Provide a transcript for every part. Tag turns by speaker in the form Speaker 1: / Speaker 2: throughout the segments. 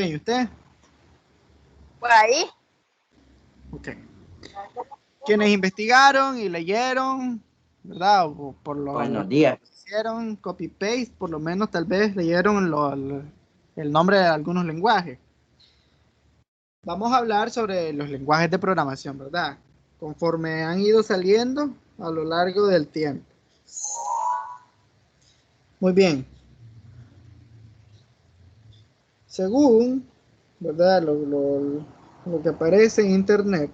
Speaker 1: ¿Y usted?
Speaker 2: Por ahí.
Speaker 1: Ok. Quienes investigaron y leyeron, ¿verdad? O por lo
Speaker 3: Buenos días.
Speaker 1: hicieron copy-paste, por lo menos tal vez leyeron el nombre de algunos lenguajes. Vamos a hablar sobre los lenguajes de programación, ¿verdad? Conforme han ido saliendo a lo largo del tiempo. Muy bien. Según, ¿verdad? Lo que aparece en internet,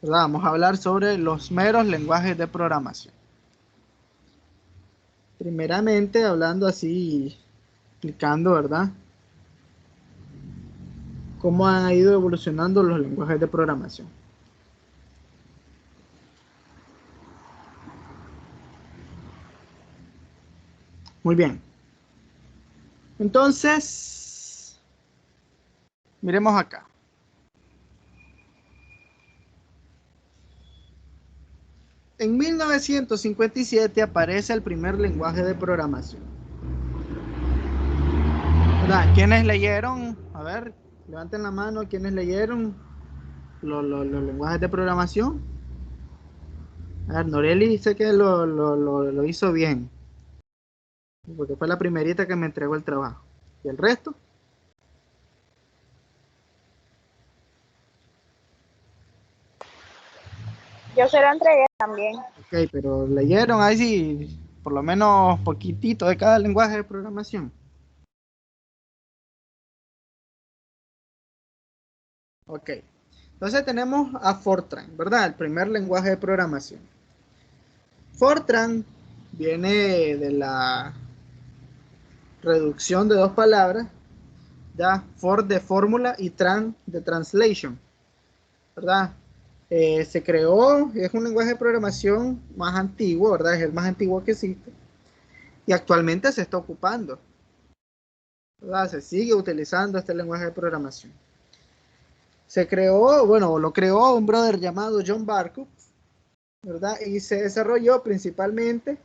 Speaker 1: ¿verdad? Vamos a hablar sobre los meros lenguajes de programación. Primeramente, hablando así, explicando, ¿verdad? Cómo han ido evolucionando los lenguajes de programación. Muy bien. Entonces, miremos acá. En 1957 aparece el primer lenguaje de programación. ¿Verdad? ¿Quiénes leyeron? A ver, levanten la mano. ¿Quiénes leyeron los lenguajes de programación? A ver, Noreli dice que lo hizo bien, porque fue la primerita que me entregó el trabajo. ¿Y el resto?
Speaker 2: Yo se lo entregué también.
Speaker 1: Ok, pero leyeron ahí sí, por lo menos poquitito de cada lenguaje de programación. Ok, entonces tenemos a Fortran, ¿verdad? El primer lenguaje de programación. Fortran viene de la reducción de dos palabras, ya, for de fórmula y tran de translation, ¿verdad? Se creó, es un lenguaje de programación más antiguo, ¿verdad? Es el más antiguo que existe y actualmente se está ocupando, ¿verdad? Se sigue utilizando este lenguaje de programación. Se creó, bueno, lo creó un brother llamado John Barkov, ¿verdad? Y se desarrolló principalmente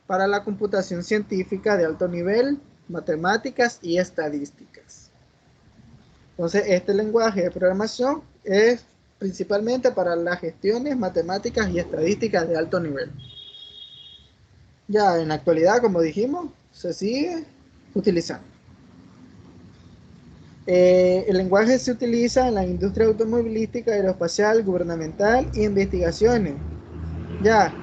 Speaker 1: para la computación científica de alto nivel, matemáticas y estadísticas. Entonces, este lenguaje de programación es principalmente para las gestiones matemáticas y estadísticas de alto nivel. Ya en la actualidad, como dijimos, se sigue utilizando. El lenguaje se utiliza en la industria automovilística, aeroespacial, gubernamental y investigaciones. Ya,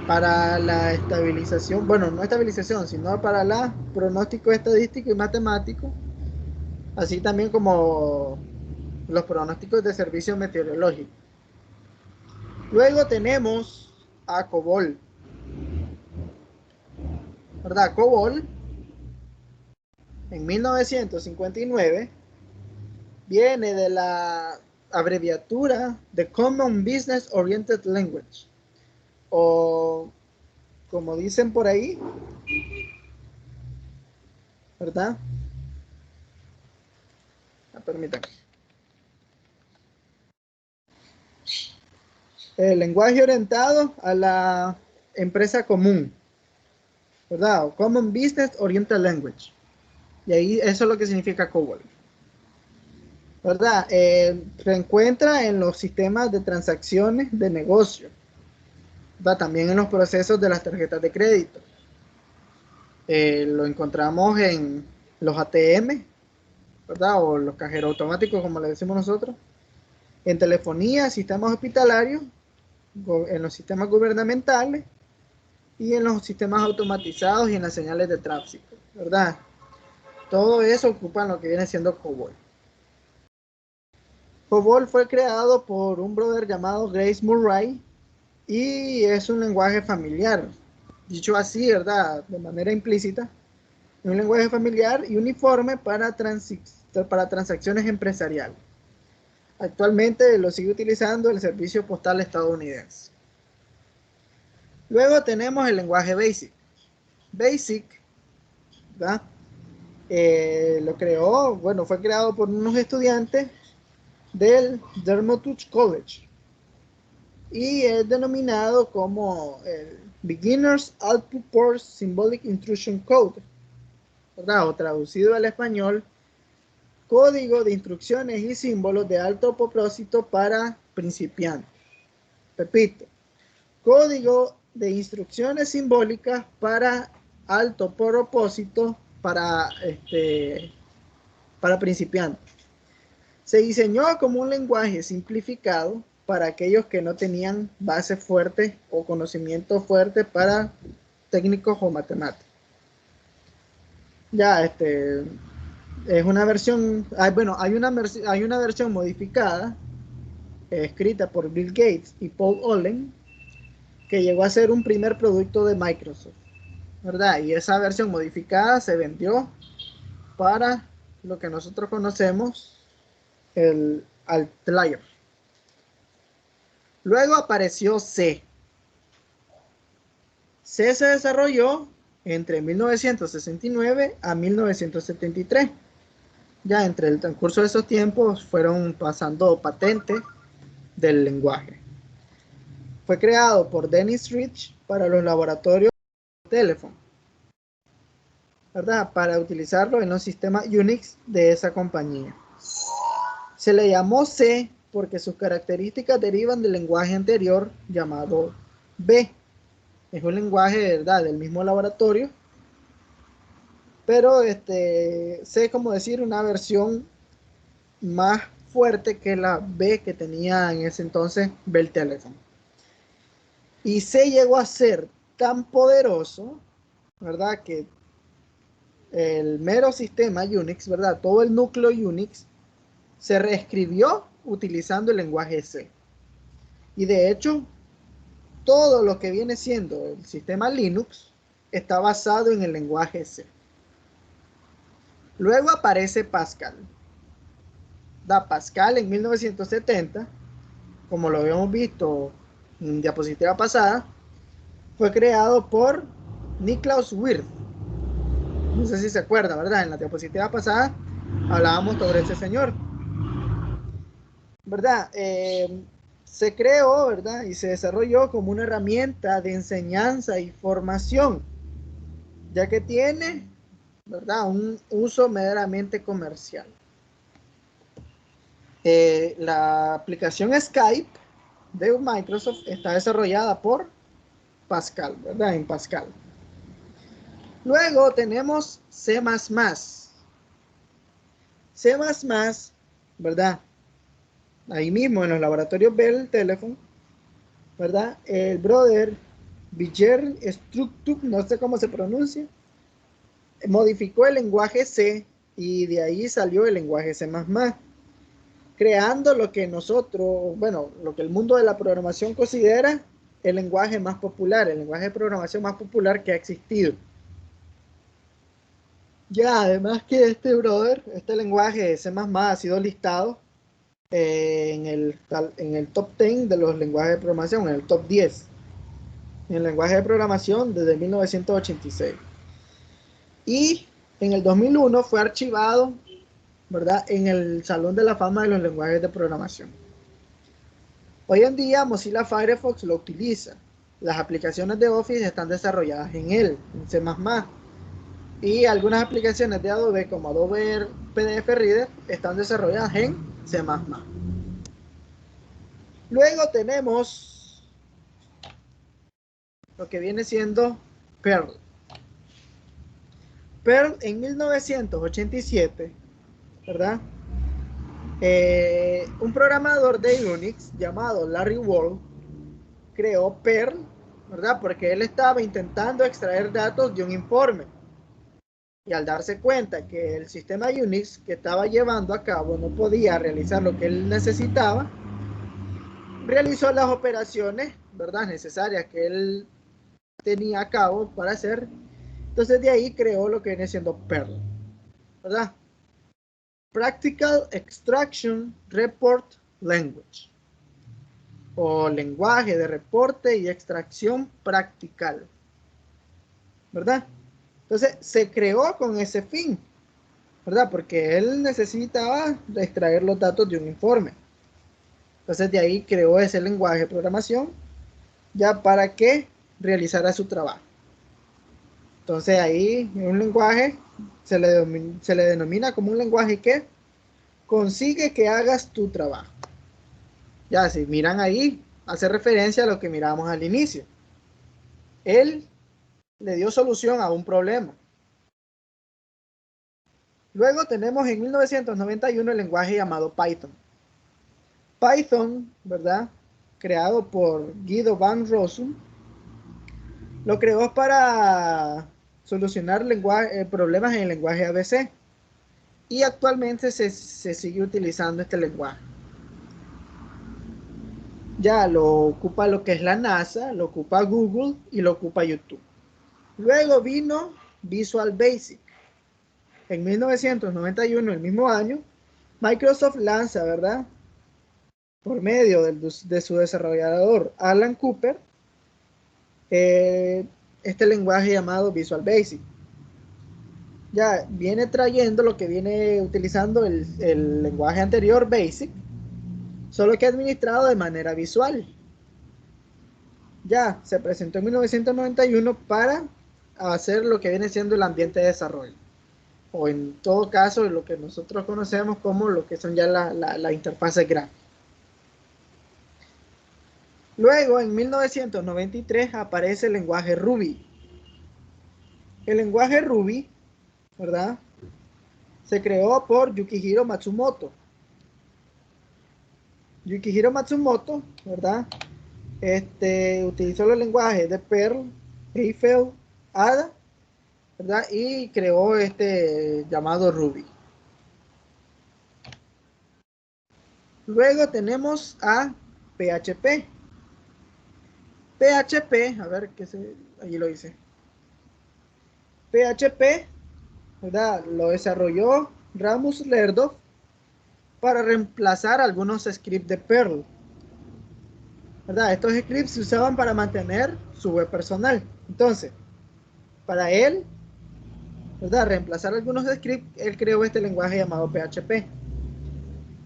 Speaker 1: para la estabilización, bueno, no estabilización, sino para la pronóstico estadístico y matemático, así también como los pronósticos de servicio meteorológico. Luego tenemos a COBOL, ¿verdad? COBOL, en 1959, viene de la abreviatura de Common Business Oriented Language, o como dicen por ahí, ¿verdad? Permítanme. El lenguaje orientado a la empresa común, ¿verdad? O Common Business Oriented Language. Y ahí eso es lo que significa COBOL, ¿verdad? Se encuentra en los sistemas de transacciones de negocio, ¿verdad? También en los procesos de las tarjetas de crédito. Lo encontramos en los ATM, ¿verdad? O los cajeros automáticos, como le decimos nosotros. En telefonía, sistemas hospitalarios, en los sistemas gubernamentales y en los sistemas automatizados y en las señales de tráfico, ¿verdad? Todo eso ocupa lo que viene siendo COBOL. COBOL fue creado por un brother llamado Grace Murray y es un lenguaje familiar, dicho así, ¿verdad? De manera implícita, un lenguaje familiar y uniforme para transacciones empresariales. Actualmente lo sigue utilizando el Servicio Postal estadounidense. Luego tenemos el lenguaje BASIC. BASIC, ¿verdad? Lo creó, bueno, fue creado por unos estudiantes del Dartmouth College y es denominado como el Beginner's Output Port Symbolic Intrusion Code, ¿verdad? O traducido al español, código de instrucciones y símbolos de alto propósito para principiantes. Repito, código de instrucciones simbólicas para alto propósito para principiantes. Se diseñó como un lenguaje simplificado para aquellos que no tenían bases fuertes o conocimientos fuertes para técnicos o matemáticos. Ya, es una versión, hay una versión modificada, escrita por Bill Gates y Paul Allen, que llegó a ser un primer producto de Microsoft, ¿verdad? Y esa versión modificada se vendió para lo que nosotros conocemos el Altlier. Luego apareció C. C se desarrolló entre 1969 a 1973. Ya entre el transcurso de esos tiempos fueron pasando patentes del lenguaje. Fue creado por Dennis Rich para los laboratorios de teléfono, ¿verdad? Para utilizarlo en los sistemas Unix de esa compañía. Se le llamó C porque sus características derivan del lenguaje anterior llamado B. Es un lenguaje, ¿verdad?, del mismo laboratorio, pero C, como decir, una versión más fuerte que la B que tenía en ese entonces Bell Telephone. Y C llegó a ser tan poderoso, ¿verdad?, que el mero sistema Unix, ¿verdad?, todo el núcleo Unix se reescribió utilizando el lenguaje C. Y de hecho, todo lo que viene siendo el sistema Linux está basado en el lenguaje C. Luego aparece Pascal. Pascal en 1970, como lo habíamos visto en diapositiva pasada, fue creado por Niklaus Wirth. No sé si se acuerda, ¿verdad? En la diapositiva pasada hablábamos sobre ese señor, ¿verdad? Se creó, ¿verdad?, y se desarrolló como una herramienta de enseñanza y formación, ya que tiene, ¿verdad?, un uso meramente comercial. La aplicación Skype de Microsoft está desarrollada por Pascal, ¿verdad?, en Pascal. Luego tenemos C++. C++, ¿verdad?, ahí mismo en los laboratorios Bell Telephone, ¿verdad?, el brother Björn Structup, no sé cómo se pronuncia, modificó el lenguaje C y de ahí salió el lenguaje C++, creando lo que nosotros, bueno, lo que el mundo de la programación considera el lenguaje más popular, el lenguaje de programación más popular que ha existido. Ya, además que este lenguaje C++ ha sido listado en el top 10 de los lenguajes de programación, en el top 10 en el lenguaje de programación desde 1986. Y en el 2001 fue archivado, ¿verdad?, en el Salón de la Fama de los lenguajes de programación. Hoy en día Mozilla Firefox lo utiliza. Las aplicaciones de Office están desarrolladas en él, en C++. Y algunas aplicaciones de Adobe, como Adobe PDF Reader, están desarrolladas en C++. Luego tenemos lo que viene siendo Perl. Perl en 1987, ¿verdad? Un programador de Unix llamado Larry Wall creó Perl, ¿verdad?, porque él estaba intentando extraer datos de un informe. Y al darse cuenta que el sistema Unix que estaba llevando a cabo no podía realizar lo que él necesitaba, realizó las operaciones, ¿verdad?, necesarias que él tenía a cabo para hacer. Entonces de ahí creó lo que viene siendo Perl, ¿verdad? Practical Extraction Report Language, o lenguaje de reporte y extracción practical, ¿verdad? Entonces se creó con ese fin, ¿verdad? Porque él necesitaba extraer los datos de un informe. Entonces de ahí creó ese lenguaje de programación ya para que realizara su trabajo. Entonces ahí en un lenguaje se le denomina como un lenguaje ¿qué? consigue que hagas tu trabajo. Ya, si miran ahí, hace referencia a lo que miramos al inicio. Él le dio solución a un problema. Luego tenemos en 1991 el lenguaje llamado Python. Python, ¿verdad? Creado por Guido van Rossum, lo creó para solucionar problemas en el lenguaje ABC. Y actualmente se sigue utilizando este lenguaje. Ya lo ocupa lo que es la NASA, lo ocupa Google y lo ocupa YouTube. Luego vino Visual Basic. En 1991, el mismo año, Microsoft lanza, ¿verdad? Por medio de su desarrollador Alan Cooper, este lenguaje llamado Visual Basic. Ya viene trayendo lo que viene utilizando el lenguaje anterior, Basic, solo que administrado de manera visual. Ya se presentó en 1991 para hacer lo que viene siendo el ambiente de desarrollo, o en todo caso lo que nosotros conocemos como lo que son ya la interfase gráfica. Luego en 1993 aparece el lenguaje Ruby. El lenguaje Ruby, ¿verdad?, se creó por Yukihiro Matsumoto. Yukihiro Matsumoto, ¿verdad?, utilizó los lenguajes de Perl, Eiffel, Ada, ¿verdad?, y creó llamado Ruby. Luego tenemos a PHP. PHP, a ver, allí lo hice. PHP, ¿verdad?, lo desarrolló Ramus Lerdov para reemplazar algunos scripts de Perl, ¿verdad? Estos scripts se usaban para mantener su web personal. Entonces, para él, ¿verdad?, reemplazar algunos scripts, él creó este lenguaje llamado PHP.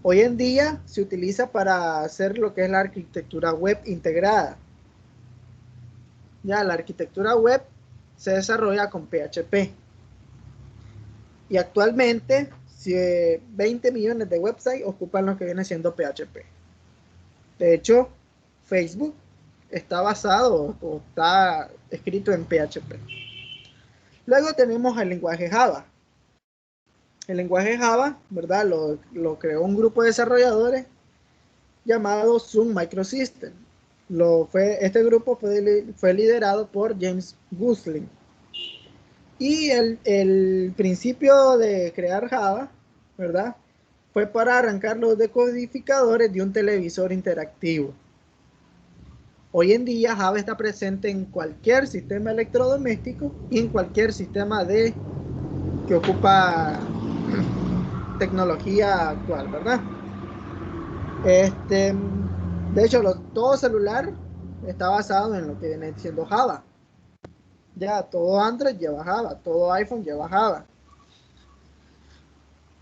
Speaker 1: Hoy en día se utiliza para hacer lo que es la arquitectura web integrada. Ya la arquitectura web se desarrolla con PHP. Y actualmente 20 millones de websites ocupan lo que viene siendo PHP. De hecho, Facebook está basado o está escrito en PHP. Luego tenemos el lenguaje Java. El lenguaje Java, ¿verdad?, lo creó un grupo de desarrolladores llamado Sun Microsystems. Este grupo fue liderado por James Gosling. Y el principio de crear Java, ¿verdad?, fue para arrancar los decodificadores de un televisor interactivo. Hoy en día Java está presente en cualquier sistema electrodoméstico y en cualquier sistema que ocupa tecnología actual, ¿verdad? De hecho, todo celular está basado en lo que viene siendo Java. Ya todo Android lleva Java, todo iPhone lleva Java.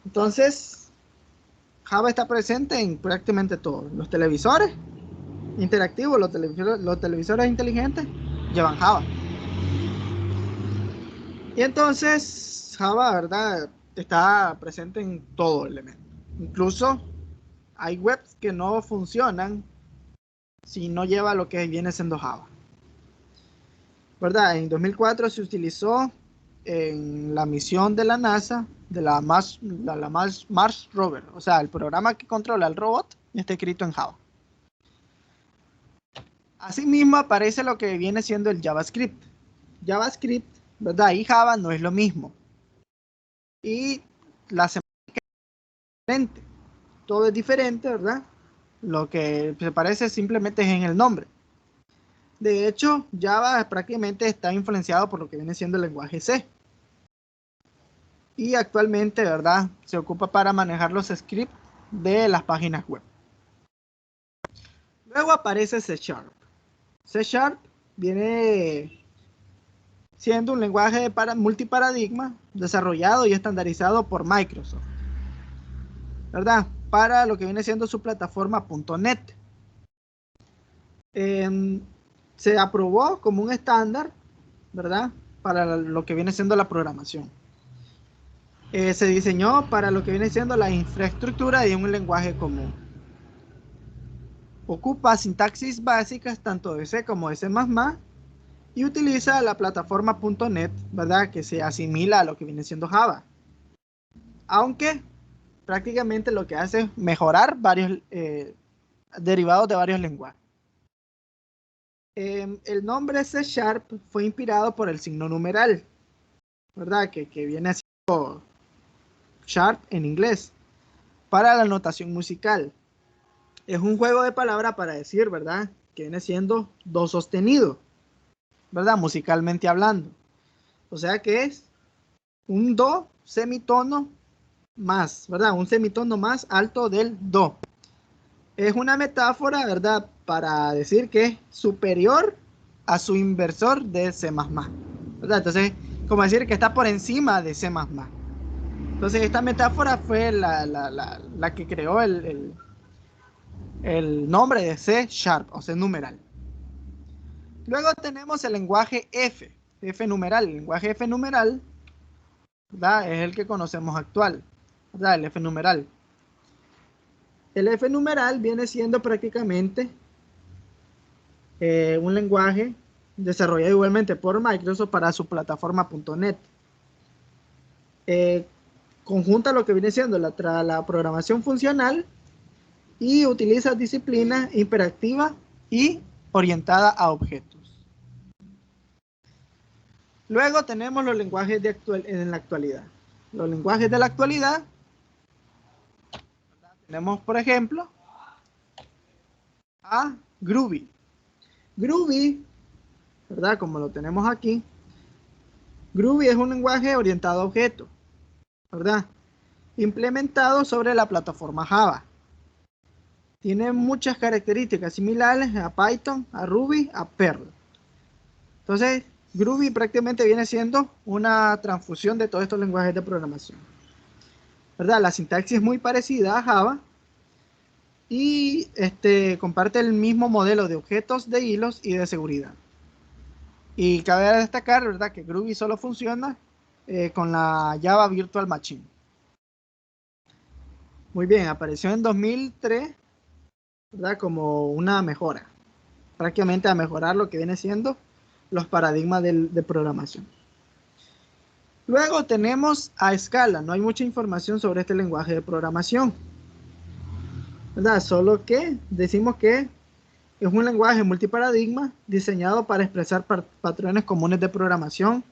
Speaker 1: Entonces, Java está presente en prácticamente todos. Los televisores interactivos, los televisores inteligentes llevan Java. Y entonces Java, ¿verdad?, está presente en todo elemento. Incluso hay webs que no funcionan si no lleva lo que viene siendo Java, ¿verdad? En 2004 se utilizó en la misión de la NASA de la Mars Rover, o sea, el programa que controla el robot está escrito en Java. Asimismo aparece lo que viene siendo el JavaScript. JavaScript, ¿verdad?, y Java no es lo mismo. Y la semántica es diferente. Todo es diferente, ¿verdad? Lo que se parece simplemente es en el nombre. De hecho, Java prácticamente está influenciado por lo que viene siendo el lenguaje C. Y actualmente, ¿verdad?, se ocupa para manejar los scripts de las páginas web. Luego aparece C#. C# viene siendo un lenguaje multiparadigma desarrollado y estandarizado por Microsoft, ¿verdad?, para lo que viene siendo su plataforma .NET. Se aprobó como un estándar, ¿verdad?, para lo que viene siendo la programación. Se diseñó para lo que viene siendo la infraestructura de un lenguaje común. Ocupa sintaxis básicas tanto de C como de C++ y utiliza la plataforma .NET, ¿verdad? Que se asimila a lo que viene siendo Java. Aunque prácticamente lo que hace es mejorar varios derivados de varios lenguajes. El nombre C# fue inspirado por el signo numeral, ¿verdad? Que viene siendo sharp en inglés, para la notación musical. Es un juego de palabras para decir, ¿verdad? Que viene siendo do sostenido, ¿verdad? Musicalmente hablando. O sea que es un do semitono más, ¿verdad? Un semitono más alto del do. Es una metáfora, ¿verdad? Para decir que es superior a su inversor de C++, ¿verdad? Entonces, como decir que está por encima de C++. Entonces, esta metáfora fue la que creó el nombre de C#, o C numeral. Luego tenemos el lenguaje F numeral. El lenguaje F numeral, ¿verdad? Es el que conocemos actual, ¿verdad? El F numeral. El F numeral viene siendo prácticamente un lenguaje desarrollado igualmente por Microsoft para su plataforma .NET. Conjunta lo que viene siendo la programación funcional y utiliza disciplina imperativa y orientada a objetos. Luego tenemos los lenguajes en la actualidad. Los lenguajes de la actualidad, tenemos por ejemplo a Groovy. Groovy, ¿verdad? Como lo tenemos aquí, Groovy es un lenguaje orientado a objetos, ¿verdad? Implementado sobre la plataforma Java. Tiene muchas características similares a Python, a Ruby, a Perl. Entonces, Groovy prácticamente viene siendo una transfusión de todos estos lenguajes de programación, ¿verdad? La sintaxis es muy parecida a Java y comparte el mismo modelo de objetos, de hilos y de seguridad. Y cabe destacar, ¿verdad?, que Groovy solo funciona con la Java Virtual Machine. Muy bien, apareció en 2003, ¿verdad?, como una mejora, prácticamente a mejorar lo que viene siendo los paradigmas de programación. Luego tenemos a Scala. No hay mucha información sobre este lenguaje de programación, ¿verdad? Solo que decimos que es un lenguaje multiparadigma diseñado para expresar patrones comunes de programación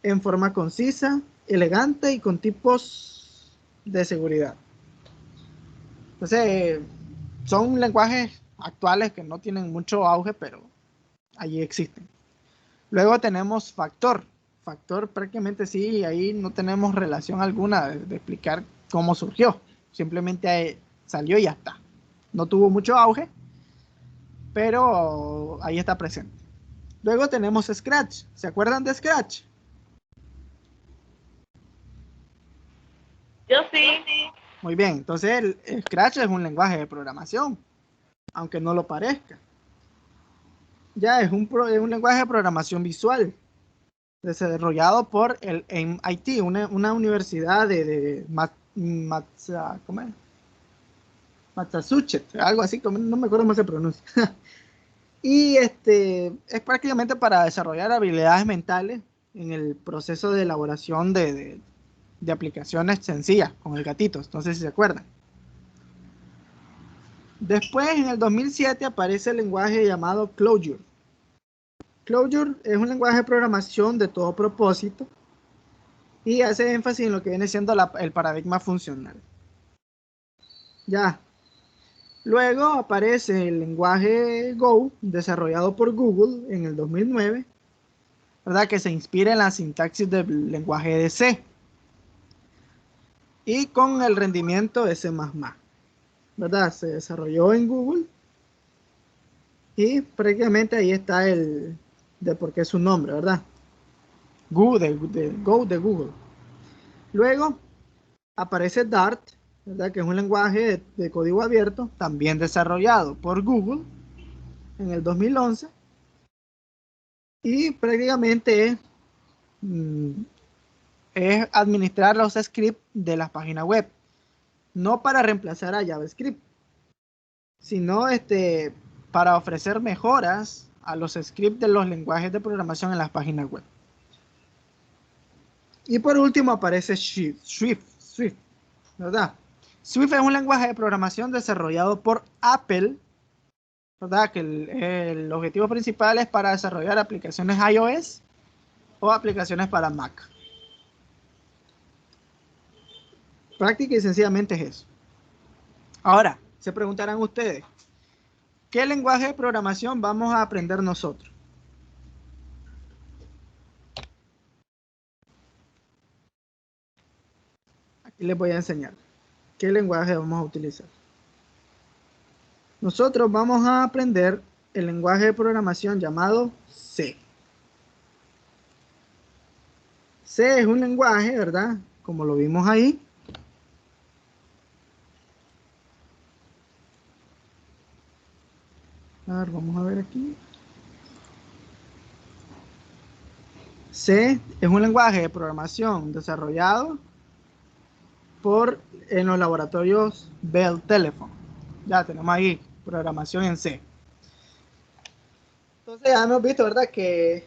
Speaker 1: en forma concisa, elegante y con tipos de seguridad. Entonces, son lenguajes actuales que no tienen mucho auge, pero allí existen. Luego tenemos Factor. Factor prácticamente sí, ahí no tenemos relación alguna de explicar cómo surgió. Simplemente salió y ya está. No tuvo mucho auge, pero ahí está presente. Luego tenemos Scratch. ¿Se acuerdan de Scratch?
Speaker 2: Yo sí.
Speaker 1: Muy bien, entonces el Scratch es un lenguaje de programación, aunque no lo parezca. Ya es un lenguaje de programación visual desarrollado por el MIT, una universidad de ¿cómo es? Massachusetts, algo así, no me acuerdo cómo se pronuncia. Y es prácticamente para desarrollar habilidades mentales en el proceso de elaboración de aplicaciones sencillas con el gatito, entonces si se acuerdan. Después, en el 2007, aparece el lenguaje llamado Clojure. Clojure es un lenguaje de programación de todo propósito y hace énfasis en lo que viene siendo el paradigma funcional. Ya. Luego aparece el lenguaje Go, desarrollado por Google en el 2009, ¿verdad? Que se inspira en la sintaxis del lenguaje de C y con el rendimiento de C++, ¿verdad? Se desarrolló en Google y prácticamente ahí está de por qué es su nombre, ¿verdad? Go de Google. Luego aparece Dart, ¿verdad? Que es un lenguaje de código abierto, también desarrollado por Google en el 2011 y prácticamente es administrar los scripts de las páginas web. No para reemplazar a JavaScript, sino para ofrecer mejoras a los scripts de los lenguajes de programación en las páginas web. Y por último aparece Swift, ¿verdad? Swift es un lenguaje de programación desarrollado por Apple, ¿verdad? Que el objetivo principal es para desarrollar aplicaciones iOS o aplicaciones para Mac. Práctica y sencillamente es eso. Ahora, se preguntarán ustedes, ¿qué lenguaje de programación vamos a aprender nosotros? Aquí les voy a enseñar qué lenguaje vamos a utilizar. Nosotros vamos a aprender el lenguaje de programación llamado C. C es un lenguaje, ¿verdad? Como lo vimos ahí. A ver, vamos a ver aquí. C es un lenguaje de programación desarrollado en los laboratorios Bell Telephone. Ya tenemos ahí programación en C. Entonces ya hemos visto, ¿verdad? Que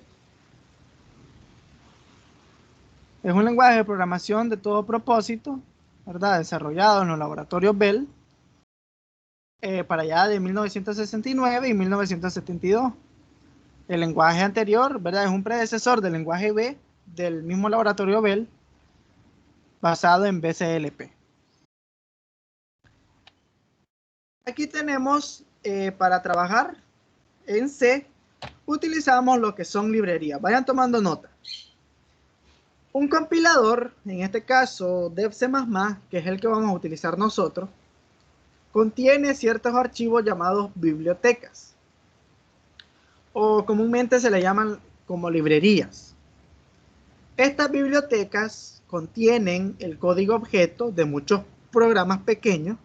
Speaker 1: es un lenguaje de programación de todo propósito, ¿verdad? Desarrollado en los laboratorios Bell para allá de 1969 y 1972. El lenguaje anterior, ¿verdad? Es un predecesor del lenguaje B del mismo laboratorio Bell basado en BCLP. Aquí tenemos para trabajar en C utilizamos lo que son librerías. Vayan tomando nota. Un compilador, en este caso DevC++, que es el que vamos a utilizar nosotros, contiene ciertos archivos llamados bibliotecas, o comúnmente se le llaman como librerías. Estas bibliotecas contienen el código objeto de muchos programas pequeños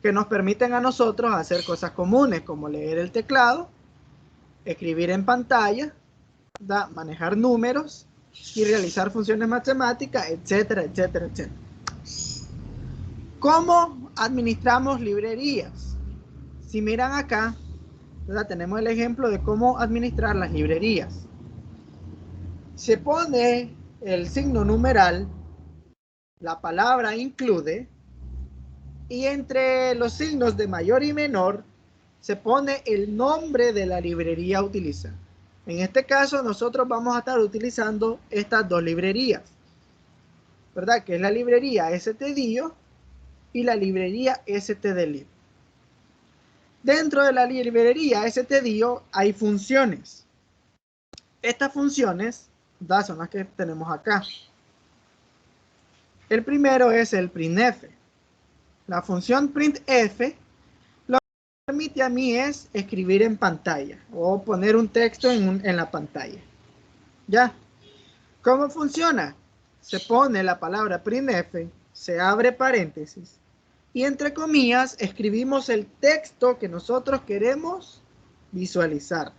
Speaker 1: que nos permiten a nosotros hacer cosas comunes como leer el teclado, escribir en pantalla, manejar números y realizar funciones matemáticas, etcétera, etcétera, etcétera. ¿Cómo administramos librerías? Si miran acá, ¿verdad? Tenemos el ejemplo de cómo administrar las librerías. Se pone el signo numeral, la palabra include, y entre los signos de mayor y menor se pone el nombre de la librería a utilizar. En este caso nosotros vamos a estar utilizando estas dos librerías, ¿verdad? Que es la librería stdio y la librería stdlib. Dentro de la librería stdio hay funciones. Estas funciones son las que tenemos acá. El primero es el printf. La función printf lo que me permite a mí es escribir en pantalla o poner un texto en la pantalla. ¿Ya? ¿Cómo funciona? Se pone la palabra printf, se abre paréntesis y entre comillas escribimos el texto que nosotros queremos visualizar.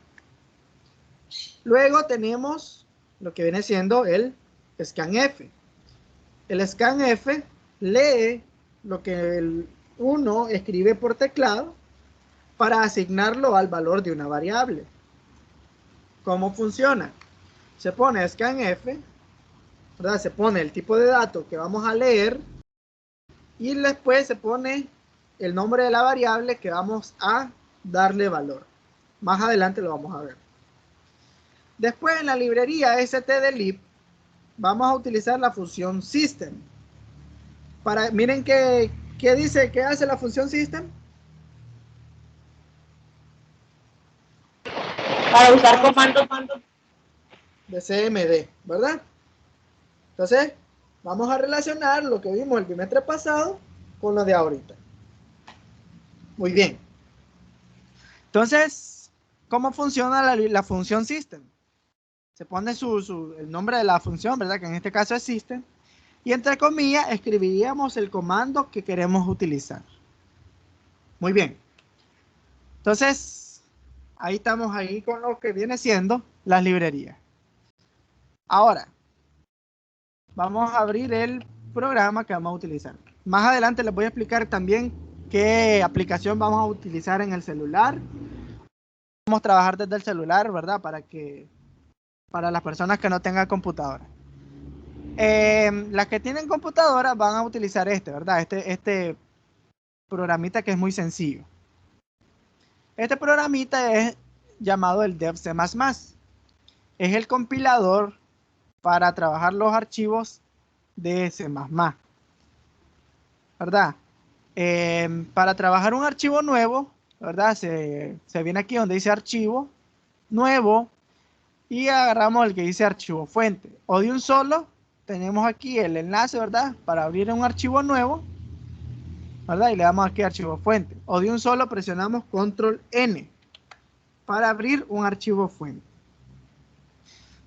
Speaker 1: Luego tenemos lo que viene siendo el scanf. El scanf lee lo que uno escribe por teclado para asignarlo al valor de una variable. ¿Cómo funciona? Se pone scanf, ¿verdad? Se pone el tipo de datos que vamos a leer y después se pone el nombre de la variable que vamos a darle valor. Más adelante lo vamos a ver. Después en la librería stdlib vamos a utilizar la función system. Miren qué dice, qué hace la función system.
Speaker 2: Para usar comandos
Speaker 1: De CMD, ¿verdad? Entonces, vamos a relacionar lo que vimos el bimestre pasado con lo de ahorita. Muy bien. Entonces, ¿cómo funciona la función system? Se pone el nombre de la función, ¿verdad? Que en este caso es system. Y entre comillas, escribiríamos el comando que queremos utilizar. Muy bien. Entonces, ahí estamos ahí con lo que viene siendo las librerías. Ahora, vamos a abrir el programa que vamos a utilizar. Más adelante les voy a explicar también qué aplicación vamos a utilizar en el celular. Vamos a trabajar desde el celular, ¿verdad? Para las personas que no tengan computadora. Las que tienen computadora van a utilizar ¿verdad? Este programita que es muy sencillo. Este programita es llamado el DevC++. Es el compilador para trabajar los archivos de C++, ¿verdad? Para trabajar un archivo nuevo, ¿verdad? Se viene aquí donde dice archivo nuevo y agarramos el que dice archivo fuente. O de un solo, tenemos aquí el enlace, ¿verdad? Para abrir un archivo nuevo, ¿verdad? Y le damos aquí archivo fuente. O de un solo presionamos control N para abrir un archivo fuente.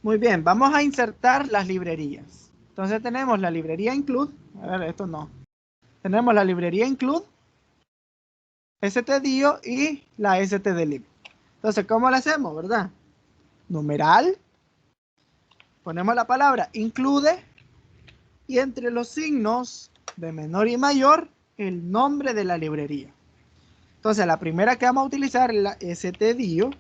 Speaker 1: Muy bien, vamos a insertar las librerías. Entonces tenemos la librería include. A ver, esto no. Tenemos la librería include, stdio y la stdlib. Entonces, ¿cómo lo hacemos, verdad? Numeral. Ponemos la palabra include y entre los signos de menor y mayor el nombre de la librería. Entonces, la primera que vamos a utilizar es la stdio.h.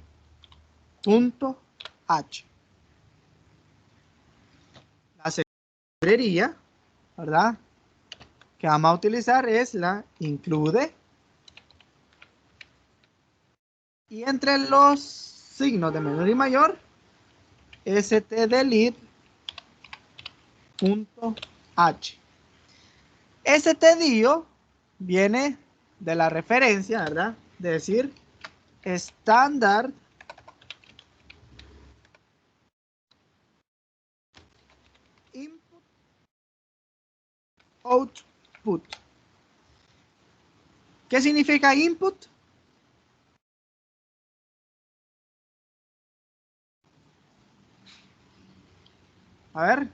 Speaker 1: La segunda librería, ¿verdad?, que vamos a utilizar es la include. Y entre los signos de menor y mayor, stdlib.h. Stdio viene de la referencia, ¿verdad? De decir estándar input output. ¿Qué significa input? A ver.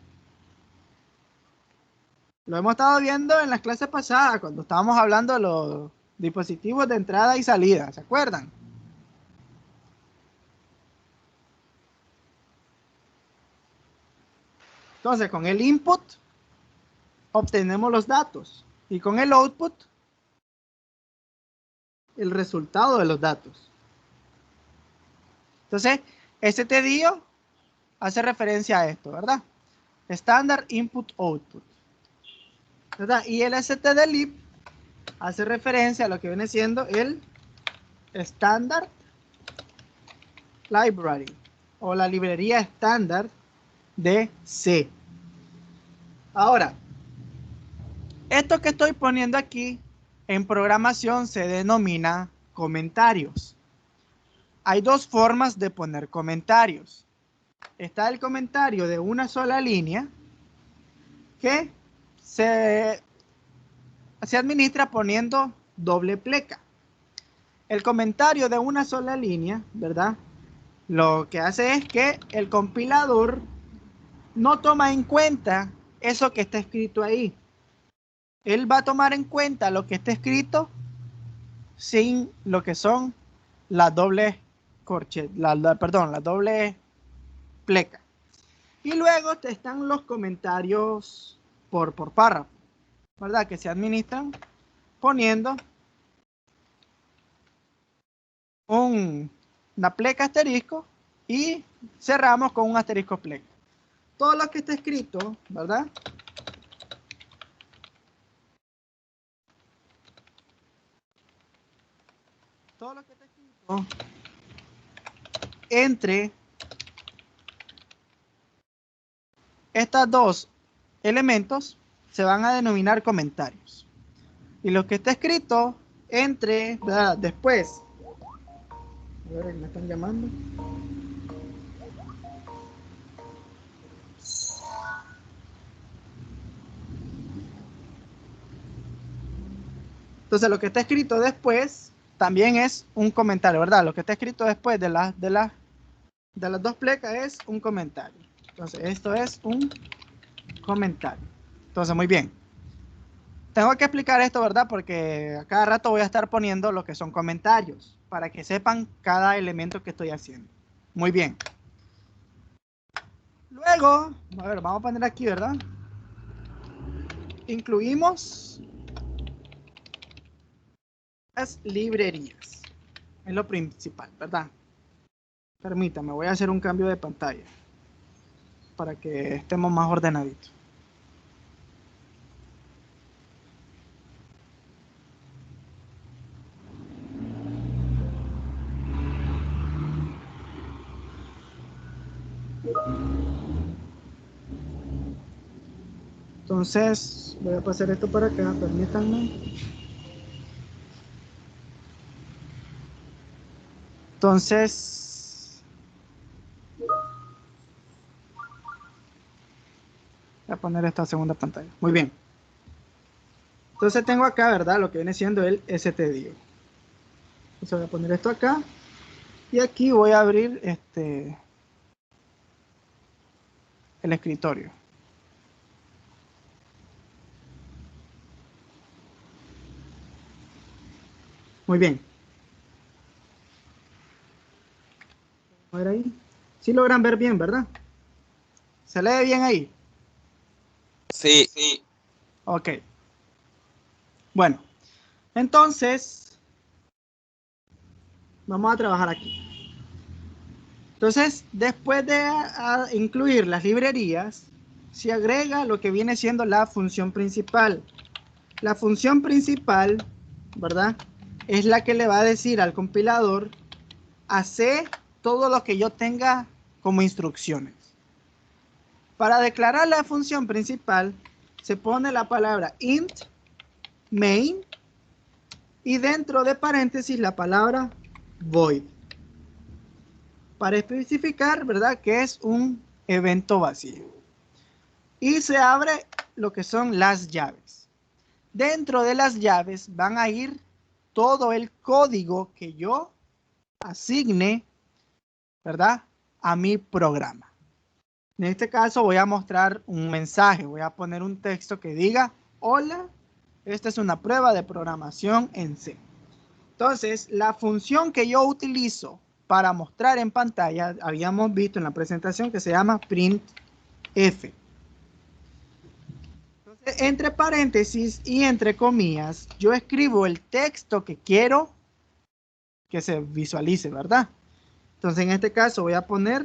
Speaker 1: Lo hemos estado viendo en las clases pasadas, cuando estábamos hablando de los dispositivos de entrada y salida. ¿Se acuerdan? Entonces, con el input obtenemos los datos y con el output el resultado de los datos. Entonces, stdio hace referencia a esto, ¿verdad? Standard Input Output, ¿verdad? Y el stdlib hace referencia a lo que viene siendo el Standard Library o la librería estándar de C. Ahora, esto que estoy poniendo aquí en programación se denomina comentarios. Hay dos formas de poner comentarios. Está el comentario de una sola línea que se administra poniendo doble pleca. El comentario de una sola línea, ¿verdad? Lo que hace es que el compilador no toma en cuenta eso que está escrito ahí. Él va a tomar en cuenta lo que está escrito sin lo que son las dobles la doble pleca. Y luego están los comentarios por párrafo, ¿verdad? Que se administran poniendo una pleca asterisco y cerramos con un asterisco pleca. Todo lo que está escrito, ¿verdad? Todo lo que está escrito entre estos dos elementos se van a denominar comentarios. Y lo que está escrito entre, ¿verdad?, después. A ver, me están llamando. Entonces, lo que está escrito después también es un comentario, ¿verdad? Lo que está escrito después de las dos plecas es un comentario. Entonces, esto es un comentario. Entonces, muy bien. Tengo que explicar esto, ¿verdad? Porque a cada rato voy a estar poniendo lo que son comentarios para que sepan cada elemento que estoy haciendo. Muy bien. Luego, a ver, vamos a poner aquí, ¿verdad? incluimos las librerías. Es lo principal, ¿verdad? Permítame, voy a hacer un cambio de pantalla para que estemos más ordenaditos. Entonces, voy a pasar esto para acá, permítanme. Entonces, voy a poner esta segunda pantalla. Muy bien. Entonces tengo acá, ¿verdad? Lo que viene siendo el stdio. Entonces voy a poner esto acá. Y aquí voy a abrir el escritorio. Muy bien. A ver ahí. Sí logran ver bien, ¿verdad? ¿Se lee bien ahí?
Speaker 3: Sí. Sí.
Speaker 1: Ok. Bueno, entonces vamos a trabajar aquí. Entonces, después de incluir las librerías, se agrega lo que viene siendo la función principal. La función principal, ¿verdad? Es la que le va a decir al compilador, hacer todo lo que yo tenga como instrucciones. Para declarar la función principal, se pone la palabra int main y dentro de paréntesis la palabra void. Para especificar, ¿verdad? Que es un evento vacío. Y se abre lo que son las llaves. Dentro de las llaves van a ir todo el código que yo asigne, ¿verdad? A mi programa. En este caso voy a mostrar un mensaje. Voy a poner un texto que diga, hola, esta es una prueba de programación en C. Entonces, la función que yo utilizo para mostrar en pantalla, habíamos visto en la presentación que se llama printf. Entonces, entre paréntesis y entre comillas, yo escribo el texto que quiero que se visualice, ¿verdad? Entonces, en este caso voy a poner,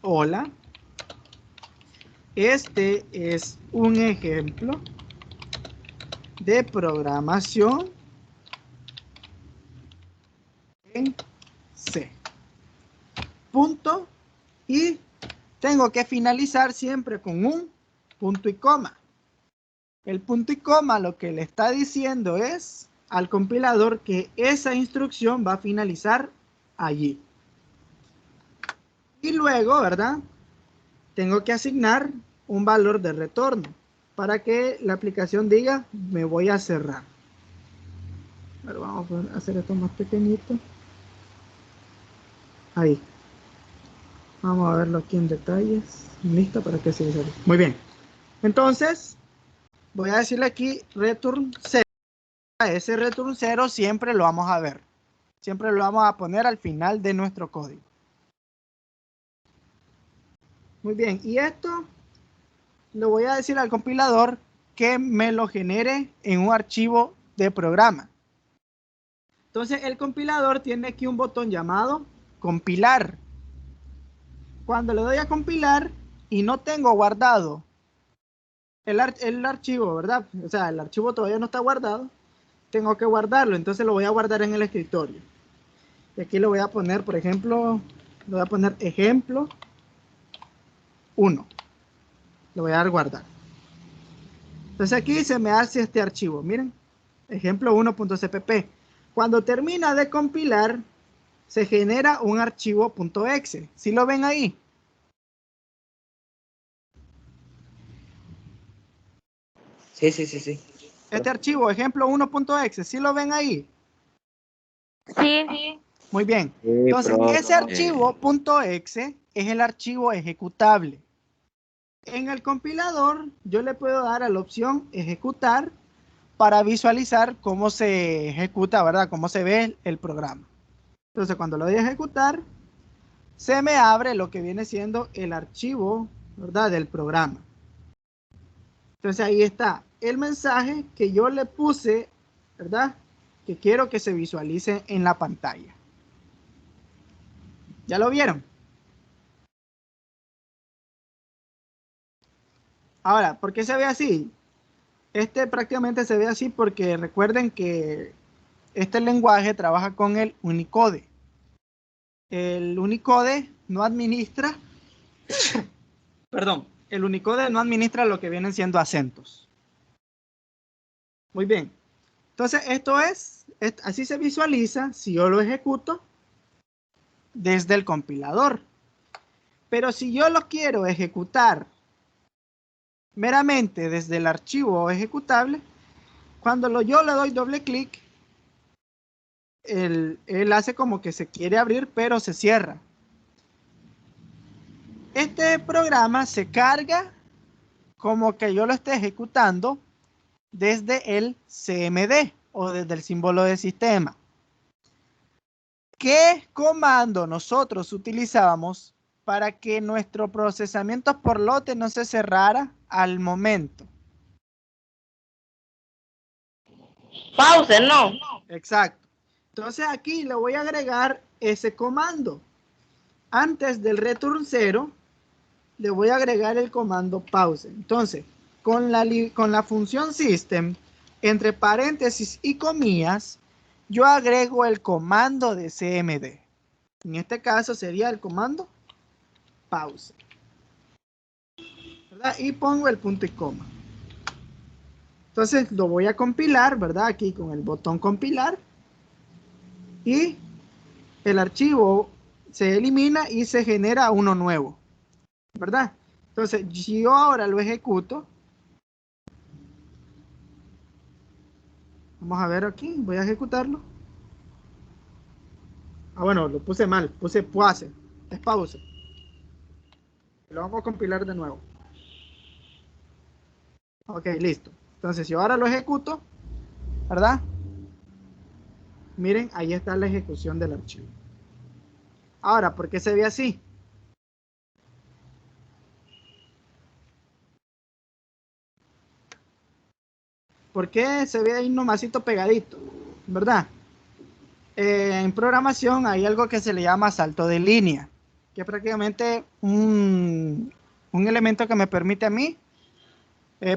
Speaker 1: hola, este es un ejemplo de programación en C. Punto. Y tengo que finalizar siempre con un punto y coma. El punto y coma lo que le está diciendo es al compilador que esa instrucción va a finalizar allí. Y luego, ¿verdad? Tengo que asignar un valor de retorno para que la aplicación diga, me voy a cerrar. Pero vamos a hacer esto más pequeñito. Ahí. Vamos a verlo aquí en detalles. Listo para que se visualice. Muy bien. Entonces, voy a decirle aquí return 0. Ese return 0 siempre lo vamos a ver. Siempre lo vamos a poner al final de nuestro código. Muy bien. Y esto le voy a decir al compilador que me lo genere en un archivo de programa. Entonces, el compilador tiene aquí un botón llamado compilar. Cuando le doy a compilar y no tengo guardado el archivo, ¿verdad? O sea, el archivo todavía no está guardado. Tengo que guardarlo, entonces lo voy a guardar en el escritorio. Y aquí le voy a poner, por ejemplo, le voy a poner ejemplo 1. Le voy a dar guardar. Entonces aquí se me hace este archivo, miren, ejemplo 1.cpp. Cuando termina de compilar, se genera un archivo .exe. ¿Sí lo ven ahí?
Speaker 3: Sí, sí, sí, sí.
Speaker 1: Este archivo, ejemplo 1.exe, ¿sí lo ven ahí?
Speaker 2: Sí.
Speaker 1: Muy bien. Entonces, ese archivo .exe es el archivo ejecutable. En el compilador, yo le puedo dar a la opción ejecutar para visualizar cómo se ejecuta, ¿verdad? Cómo se ve el programa. Entonces, cuando lo doy a ejecutar, se me abre lo que viene siendo el archivo, ¿verdad? Del programa. Entonces, ahí está el mensaje que yo le puse, ¿verdad? Que quiero que se visualice en la pantalla. ¿Ya lo vieron? Ahora, ¿por qué se ve así? Este prácticamente se ve así porque recuerden que este lenguaje trabaja con el Unicode. El Unicode no administra, perdón, el Unicode no administra lo que vienen siendo acentos. Muy bien. Entonces, esto es, así se visualiza si yo lo ejecuto desde el compilador. Pero si yo lo quiero ejecutar meramente desde el archivo ejecutable, cuando yo le doy doble clic, él hace como que se quiere abrir, pero se cierra. Este programa se carga como que yo lo esté ejecutando desde el CMD o desde el símbolo de sistema. ¿Qué comando nosotros utilizábamos para que nuestro procesamiento por lote no se cerrara al momento?
Speaker 4: Pause, no.
Speaker 1: Exacto. Entonces aquí le voy a agregar ese comando. Antes del return 0, le voy a agregar el comando pause. Entonces, con la función system, entre paréntesis y comillas, yo agrego el comando de CMD. En este caso sería el comando pause, ¿verdad? Y pongo el punto y coma. Entonces lo voy a compilar, ¿verdad? Aquí con el botón compilar. Y el archivo se elimina y se genera uno nuevo, ¿verdad? Entonces, si yo ahora lo ejecuto, vamos a ver aquí, voy a ejecutarlo. Ah, bueno, lo puse mal, puse pause, es pause. Lo vamos a compilar de nuevo. Ok, listo. Entonces, si ahora lo ejecuto, ¿verdad? Miren, ahí está la ejecución del archivo. Ahora, ¿por qué se ve así? ¿Por qué se ve ahí nomasito pegadito? ¿Verdad? En programación hay algo que se le llama salto de línea, que es prácticamente un elemento que me permite a mí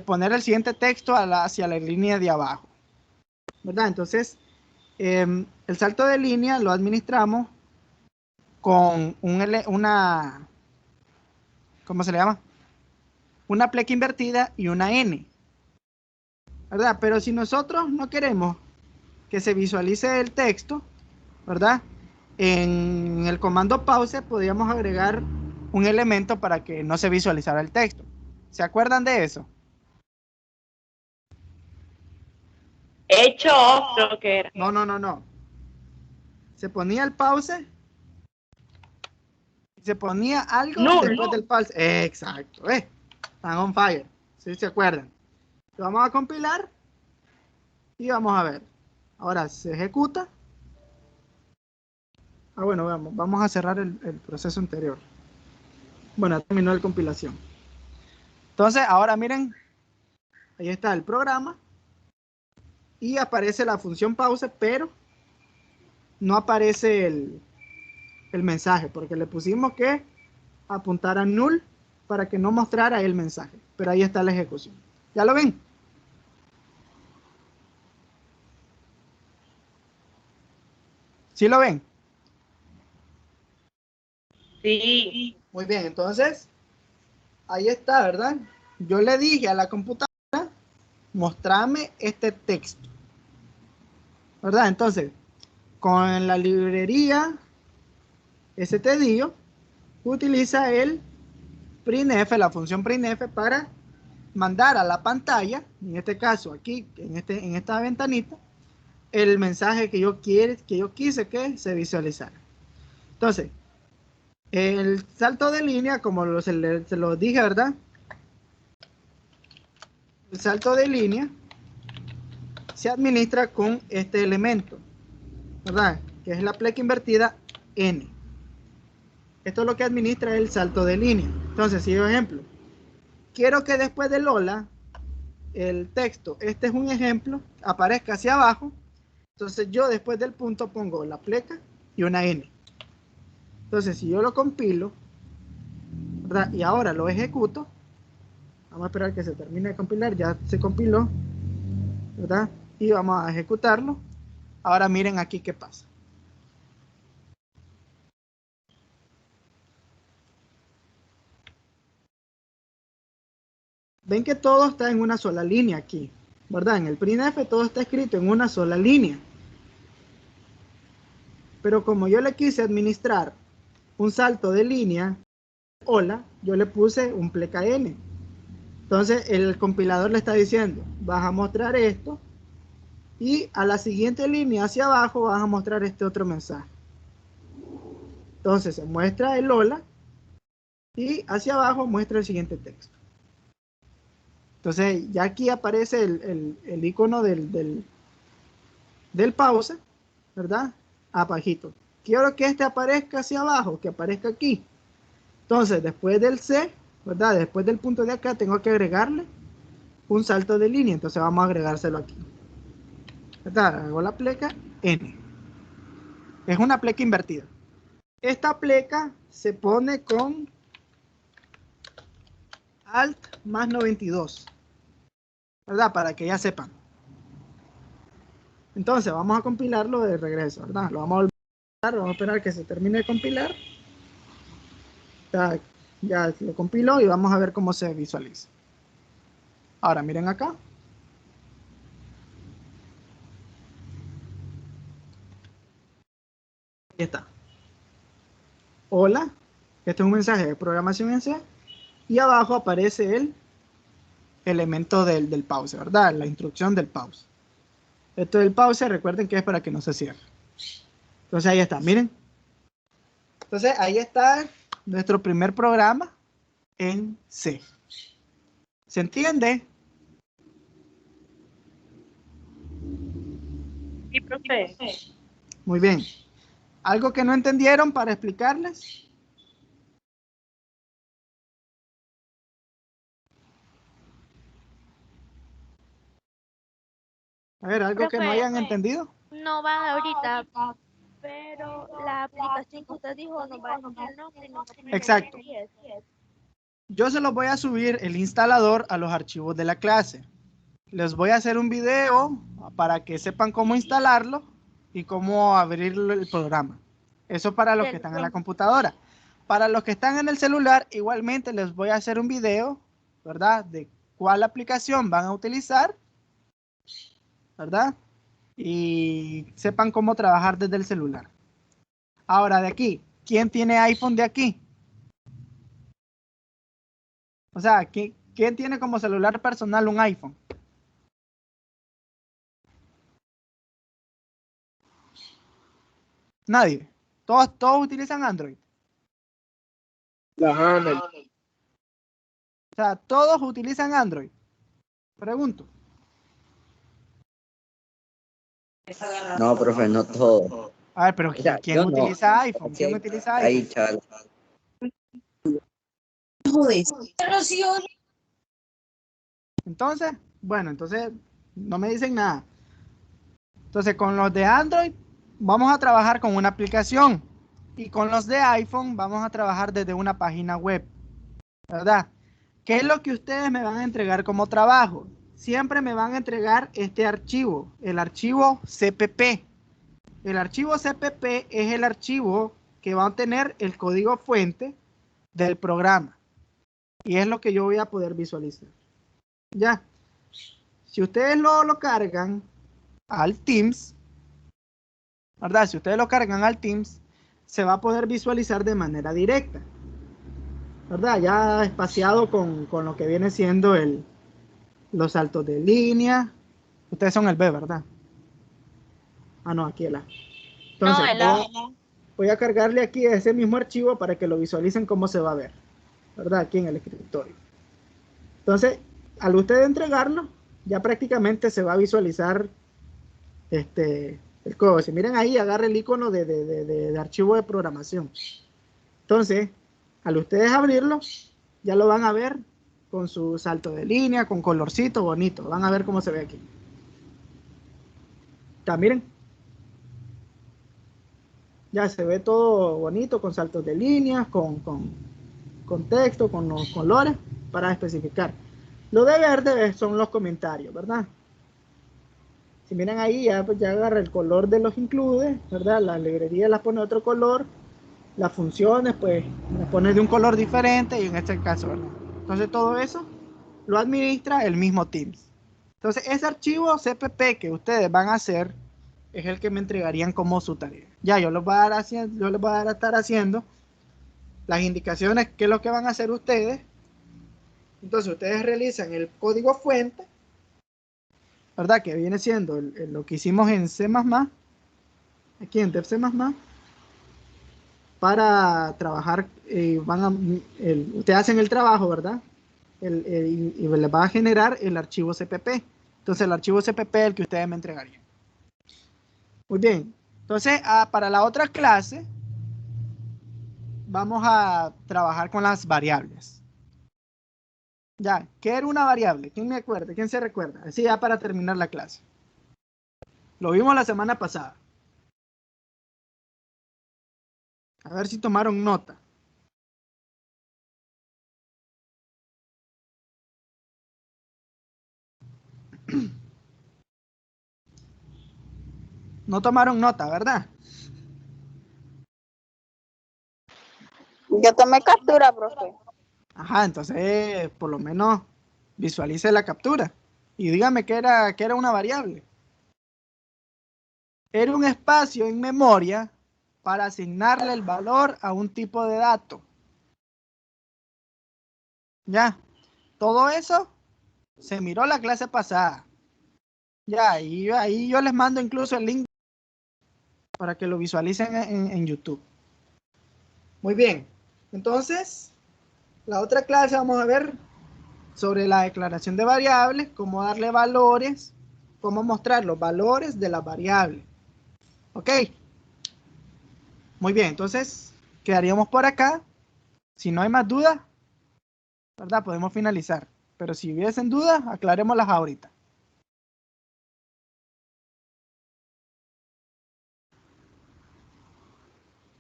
Speaker 1: poner el siguiente texto hacia la línea de abajo, ¿verdad? Entonces, el salto de línea lo administramos con una, ¿cómo se le llama? Una pleca invertida y una N, ¿verdad? Pero si nosotros no queremos que se visualice el texto, ¿verdad? En el comando pause podríamos agregar un elemento para que no se visualizara el texto. ¿Se acuerdan de eso?
Speaker 4: Hecho off, creo que era.
Speaker 1: No. Se ponía el pause. Se ponía algo
Speaker 4: Null.
Speaker 1: después del pause. Exacto. Están on fire. ¿Sí se acuerdan? Lo vamos a compilar. Y vamos a ver. Ahora se ejecuta. Ah, bueno, vamos a cerrar el proceso anterior. Bueno, ya terminó la compilación. Entonces, ahora miren. Ahí está el programa. Y aparece la función pause, pero no aparece el mensaje, porque le pusimos que apuntar a null para que no mostrara el mensaje. Pero ahí está la ejecución. ¿Ya lo ven? ¿Sí lo ven?
Speaker 4: Sí.
Speaker 1: Muy bien, entonces, ahí está, ¿verdad? Yo le dije a la computadora, mostrame este texto, ¿verdad? Entonces, con la librería stdio, utiliza el printf, la función printf, para mandar a la pantalla, en este caso aquí, en esta ventanita, el mensaje que yo quise que se visualizara. Entonces, el salto de línea, como se lo dije, ¿verdad? El salto de línea se administra con este elemento, ¿verdad? Que es la pleca invertida N. Esto es lo que administra el salto de línea. Entonces, si por ejemplo, quiero que después del hola el texto, este es un ejemplo, aparezca hacia abajo, entonces yo después del punto pongo la pleca y una N. Entonces si yo lo compilo, ¿verdad? Y ahora lo ejecuto, vamos a esperar que se termine de compilar, ya se compiló, ¿verdad? Y vamos a ejecutarlo. Ahora miren aquí qué pasa. Ven que todo está en una sola línea aquí, ¿verdad? En el printf todo está escrito en una sola línea. Pero como yo le quise administrar un salto de línea, hola, yo le puse un pleca n. Entonces el compilador le está diciendo, vas a mostrar esto y a la siguiente línea hacia abajo vas a mostrar este otro mensaje. Entonces se muestra el hola y hacia abajo muestra el siguiente texto. Entonces ya aquí aparece el icono del pause, ¿verdad? Abajito. Quiero que este aparezca hacia abajo, que aparezca aquí. Entonces después del C, ¿verdad? Después del punto de acá tengo que agregarle un salto de línea. Entonces vamos a agregárselo aquí. ¿Verdad? Hago la pleca N. Es una pleca invertida. Esta pleca se pone con Alt más 92. ¿Verdad? Para que ya sepan. Entonces vamos a compilarlo de regreso, ¿verdad? Lo vamos a volver a vamos a esperar que se termine de compilar. Ya lo compiló y vamos a ver cómo se visualiza. Ahora miren acá. Ahí está. Hola, este es un mensaje de programación en C y abajo aparece el elemento del pause, ¿verdad? La instrucción del pause. Esto del pause, recuerden que es para que no se cierre. Entonces ahí está, miren. Entonces ahí está nuestro primer programa en C. ¿Se entiende?
Speaker 4: Sí, profe.
Speaker 1: Muy bien. ¿Algo que no entendieron para explicarles? A ver, ¿algo que no
Speaker 2: Profe,
Speaker 1: hayan entendido?
Speaker 2: no va ahorita, pero la aplicación que usted dijo no va a decir el nombre y no va a tener
Speaker 1: Exacto.
Speaker 2: GPS.
Speaker 1: Yo se los voy a subir el instalador a los archivos de la clase. Les voy a hacer un video para que sepan cómo instalarlo y cómo abrir el programa. Eso para los que están en la computadora. Para los que están en el celular, igualmente les voy a hacer un video, ¿verdad? De cuál aplicación van a utilizar, ¿verdad? Y sepan cómo trabajar desde el celular. Ahora de aquí, ¿quién tiene iPhone de aquí? O sea, ¿quién tiene como celular personal un iPhone? Nadie. Todos utilizan Android. O sea, todos utilizan Android. Pregunto.
Speaker 3: No, profe, no todo.
Speaker 1: A ver, pero
Speaker 3: O sea,
Speaker 1: ¿quién
Speaker 3: yo no.
Speaker 1: utiliza iPhone? ¿Quién
Speaker 3: Sí,
Speaker 1: utiliza
Speaker 3: ahí,
Speaker 1: iPhone?
Speaker 3: chaval.
Speaker 1: Entonces, bueno, entonces no me dicen nada. Entonces, con los de Android vamos a trabajar con una aplicación y con los de iPhone vamos a trabajar desde una página web, ¿verdad? ¿Qué es lo que ustedes me van a entregar como trabajo? Siempre me van a entregar este archivo, el archivo CPP. El archivo CPP es el archivo que va a tener el código fuente del programa. Y es lo que yo voy a poder visualizar. Ya. Si ustedes lo cargan al Teams, ¿verdad? Si ustedes lo cargan al Teams, se va a poder visualizar de manera directa, ¿verdad? Ya espaciado con lo que viene siendo los saltos de línea. Ustedes son el B, ¿verdad? Ah, no, aquí el A.
Speaker 2: No,
Speaker 1: Entonces, voy a cargarle aquí ese mismo archivo para que lo visualicen cómo se va a ver, ¿verdad? Aquí en el escritorio. Entonces, al usted entregarlo, ya prácticamente se va a visualizar el código. Si miren ahí, agarra el icono de archivo de programación. Entonces, al ustedes abrirlo, ya lo van a ver con su salto de línea, con colorcito bonito. Van a ver cómo se ve aquí. Ya, miren. Ya se ve todo bonito, con saltos de líneas, con texto, con los colores, para especificar. Lo de verde son los comentarios, ¿verdad? Si miran ahí, ya, pues ya agarra el color de los includes, ¿verdad? La librería las pone de otro color. Las funciones, pues, las pone de un color diferente, y en este caso, ¿verdad? Entonces, todo eso lo administra el mismo Teams. Entonces, ese archivo CPP que ustedes van a hacer es el que me entregarían como su tarea. Ya, yo les voy a dar a estar haciendo las indicaciones, qué es lo que van a hacer ustedes. Entonces, ustedes realizan el código fuente, ¿verdad? Que viene siendo lo que hicimos en C++, aquí en DevC++, para trabajar, ustedes hacen el trabajo, ¿verdad? Y les va a generar el archivo CPP. Entonces, el archivo CPP es el que ustedes me entregarían. Muy bien. Entonces, para la otra clase, vamos a trabajar con las variables. Ya, ¿qué era una variable? ¿Quién me acuerda? ¿Quién se recuerda? Así ya para terminar la clase. Lo vimos la semana pasada. A ver si tomaron nota. No tomaron nota, ¿verdad?
Speaker 5: Yo tomé captura, profe.
Speaker 1: Ajá, entonces por lo menos visualice la captura. Y dígame qué era una variable. Era un espacio en memoria para asignarle el valor a un tipo de dato. Ya, todo eso se miró la clase pasada. Ya, y ahí yo les mando incluso el link para que lo visualicen en YouTube. Muy bien, entonces, la otra clase vamos a ver sobre la declaración de variables, cómo darle valores, cómo mostrar los valores de las variables. ¿Ok? Muy bien, entonces quedaríamos por acá. Si no hay más dudas, ¿verdad? Podemos finalizar. Pero si hubiesen dudas, aclarémoslas ahorita.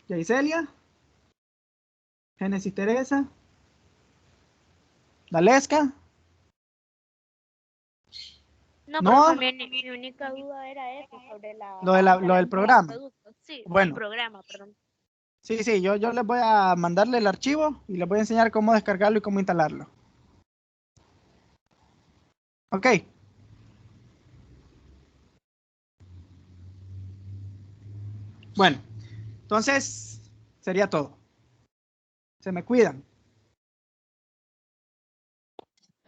Speaker 1: Yaicelia, Génesis Teresa, Dalesca.
Speaker 2: No,
Speaker 1: No,
Speaker 2: profe, mi única duda era eso, sobre
Speaker 1: lo del
Speaker 2: instalación del
Speaker 1: programa.
Speaker 2: producto. Sí, del
Speaker 1: Bueno,
Speaker 2: programa, perdón.
Speaker 1: sí, yo les voy a mandarle el archivo y les voy a enseñar cómo descargarlo y cómo instalarlo. Ok. Bueno, entonces sería todo. Se me cuidan.